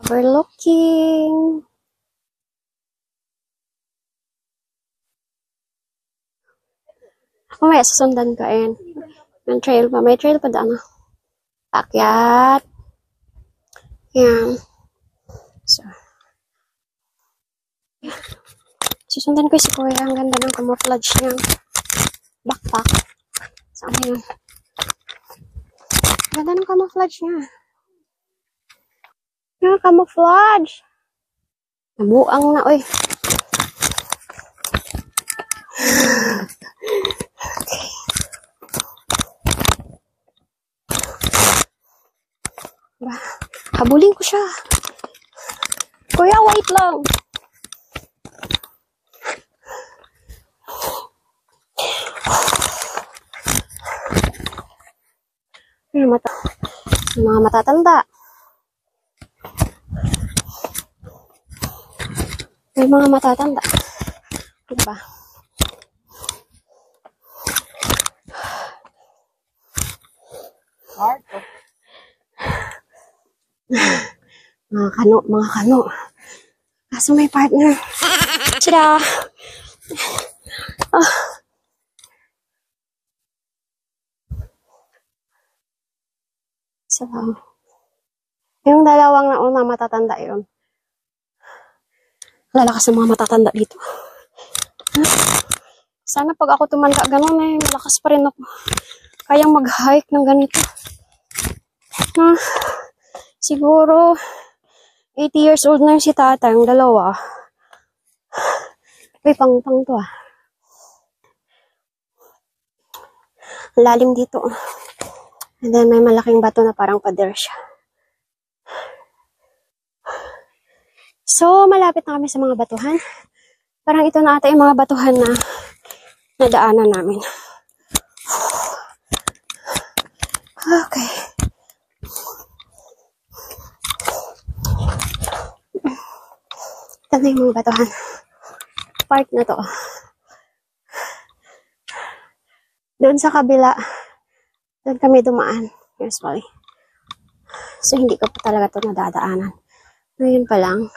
overlooking. Mamaya susundan ko ayan. Yung trail pa. May trail pa daan. Akyat. Yan. So. Susundan ko si Kuya. Ang ganda ng camouflage niya. Backpack. Saan yun? Ang ganda ng camouflage niya. Yung camouflage. Nabuang na, oy. Habulin ko siya. Kuya, wait lang. Mga matatanda. May mga matatanda. Ano ba? Mga kano. Kaso may partner. Tada! Oh. So, yung dalawang nauna matatanda yun. Lalakas ng mga matatanda dito. Sana pag ako tumanda ganun eh, malakas pa rin ako. Kayang mag-hike ng ganito. Siguro 80 years old na yung si tata, yung dalawa. Uy, pang to ah. Lalim dito. And then may malaking bato na parang pader siya. So, malapit na kami sa mga batuhan. Parang ito na ata yung mga batuhan na nadaanan namin. Okay. Ito na yung mga batuhan. Part na to. Doon sa kabila, doon kami dumaan. Usually. So, hindi ko pa talaga ito nadadaanan. Ngayon pa lang.